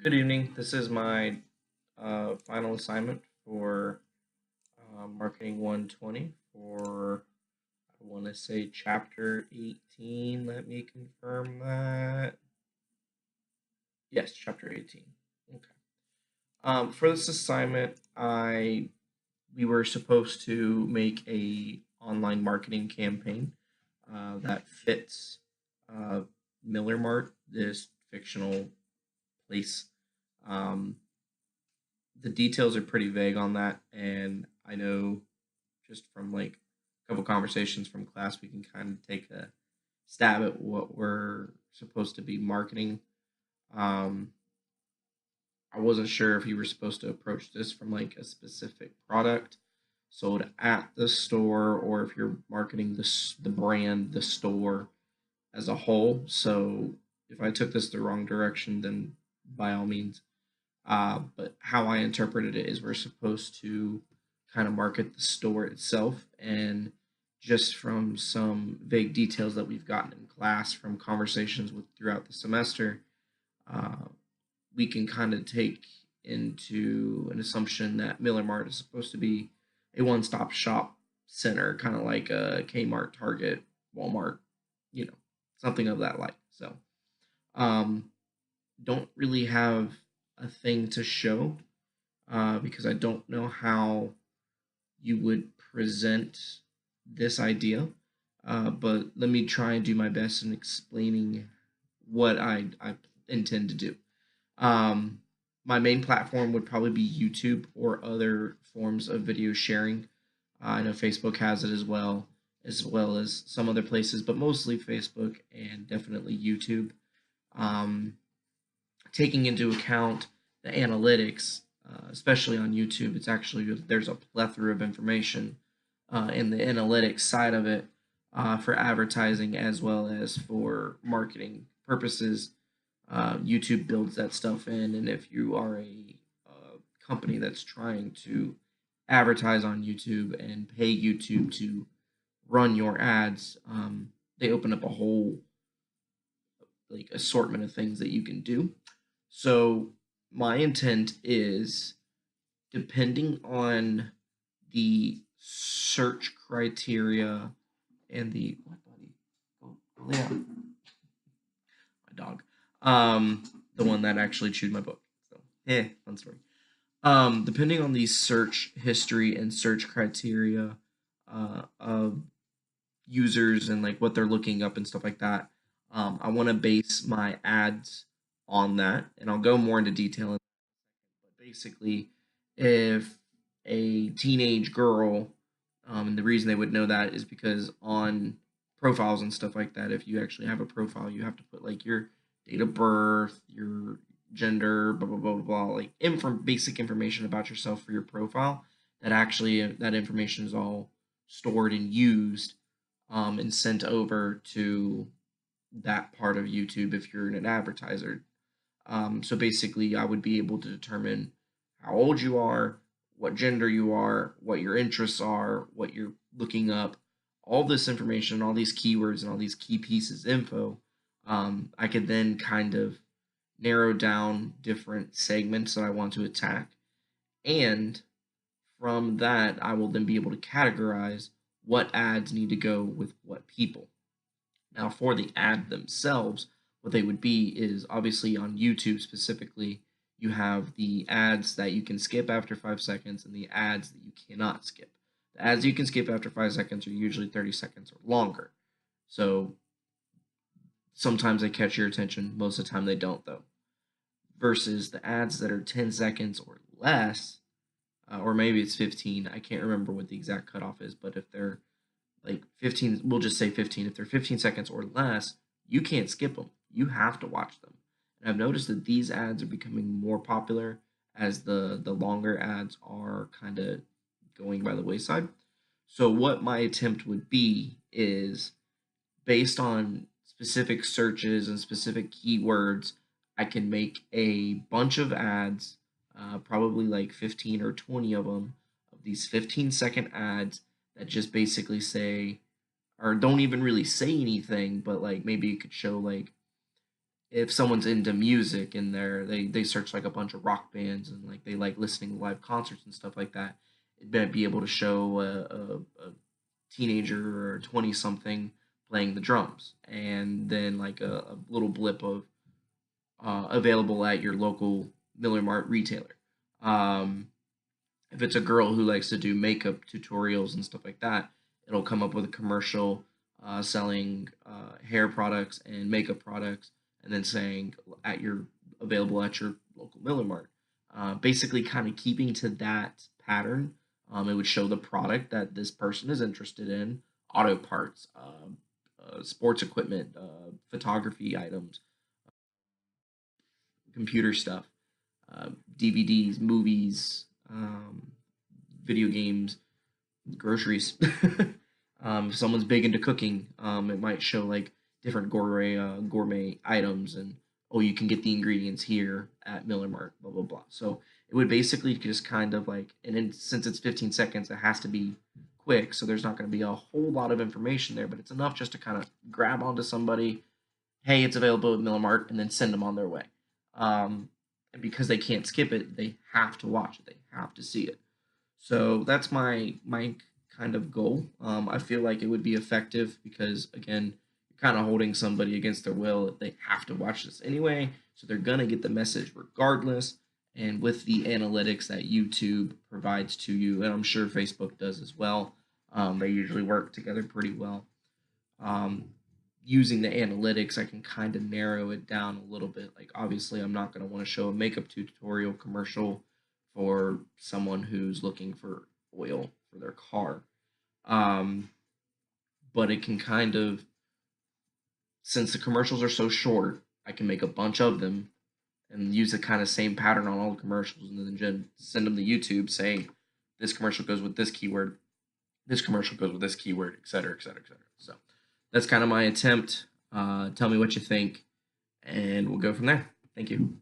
Good evening. This is my final assignment for Marketing 120 for, I want to say, Chapter 18. Let me confirm that. Yes, Chapter 18. Okay. For this assignment, we were supposed to make a online marketing campaign that fits uh, Miller Mart, this fictional place. Um, the details are pretty vague on that, and I know just from like a couple conversations from class, we can kind of take a stab at what we're supposed to be marketing. Um, I wasn't sure if you were supposed to approach this from like a specific product sold at the store, or if you're marketing the brand, the store as a whole. So if I took this the wrong direction, then by all means. But how I interpreted it is we're supposed to kind of market the store itself, and just from some vague details that we've gotten in class from conversations with throughout the semester, uh, we can kind of take into an assumption that Miller Mart is supposed to be a one-stop shop center, kind of like a Kmart, Target, Walmart, you know, something of that like. So, um, don't really have a thing to show because I don't know how you would present this idea. But let me try and do my best in explaining what I intend to do. Um, my main platform would probably be YouTube or other forms of video sharing. I know Facebook has it as well as some other places, but mostly Facebook and definitely YouTube. Um, Taking into account the analytics, especially on YouTube, it's actually there's a plethora of information in the analytics side of it for advertising as well as for marketing purposes. YouTube builds that stuff in, and if you are a company that's trying to advertise on YouTube and pay YouTube to run your ads, they open up a whole like assortment of things that you can do. So my intent is, depending on the search criteria and the what buddy, go lay down, my dog, the one that actually chewed my book. So fun story. Depending on the search history and search criteria of users and like what they're looking up and stuff like that, I want to base my ads on that, and I'll go more into detail. But basically, if a teenage girl, and the reason they would know that is because on profiles and stuff like that, if you actually have a profile, you have to put like your date of birth, your gender, blah blah blah blah, blah, like basic information about yourself for your profile. That actually that information is all stored and used and sent over to that part of YouTube if you're an advertiser. So basically, I would be able to determine how old you are, what gender you are, what your interests are, what you're looking up, all this information, all these keywords, and all these key pieces of info. I could then kind of narrow down different segments that I want to attack. And from that, I will then be able to categorize what ads need to go with what people. Now, for the ad themselves, what they would be is obviously on YouTube specifically, you have the ads that you can skip after 5 seconds and the ads that you cannot skip. The ads you can skip after 5 seconds are usually 30 seconds or longer. So sometimes they catch your attention, most of the time they don't, though. Versus the ads that are 10 seconds or less, or maybe it's 15. I can't remember what the exact cutoff is, but if they're like 15, we'll just say 15. If they're 15 seconds or less, you can't skip them. You have to watch them. And I've noticed that these ads are becoming more popular as the longer ads are kind of going by the wayside. So what my attempt would be is, based on specific searches and specific keywords, I can make a bunch of ads, probably like 15 or 20 of them, of these 15-second ads that just basically say, or don't even really say anything, but like maybe you could show like if someone's into music in there, they search like a bunch of rock bands and like they like listening to live concerts and stuff like that. It might be able to show a teenager or 20 something playing the drums, and then like a little blip of available at your local Miller Mart retailer. Um, if it's a girl who likes to do makeup tutorials and stuff like that, it'll come up with a commercial selling hair products and makeup products, and then saying at your available at your local Miller Mart. Basically, kind of keeping to that pattern. It would show the product that this person is interested in: auto parts, sports equipment, photography items, computer stuff, DVDs, movies, video games, groceries. If someone's big into cooking, it might show like different gourmet items, and oh, you can get the ingredients here at Miller Mart, blah blah blah. So it would basically just kind of like, and then since it's 15 seconds, it has to be quick. So there's not going to be a whole lot of information there, but it's enough just to kind of grab onto somebody. Hey, it's available at Miller Mart, and then send them on their way. And because they can't skip it, they have to watch it. They have to see it. So that's my kind of goal. I feel like it would be effective because again, you're kind of holding somebody against their will. They have to watch this anyway, so they're gonna get the message regardless. And with the analytics that YouTube provides to you, and I'm sure Facebook does as well, they usually work together pretty well. Um, Using the analytics, I can kind of narrow it down a little bit. Like, obviously, I'm not going to want to show a makeup tutorial commercial for someone who's looking for oil for their car. Um, but it can kind of, since the commercials are so short, I can make a bunch of them and use the kind of same pattern on all the commercials, and then send them to YouTube saying this commercial goes with this keyword, this commercial goes with this keyword, et cetera, et cetera, et cetera. So that's kind of my attempt. Tell me what you think, and we'll go from there. Thank you.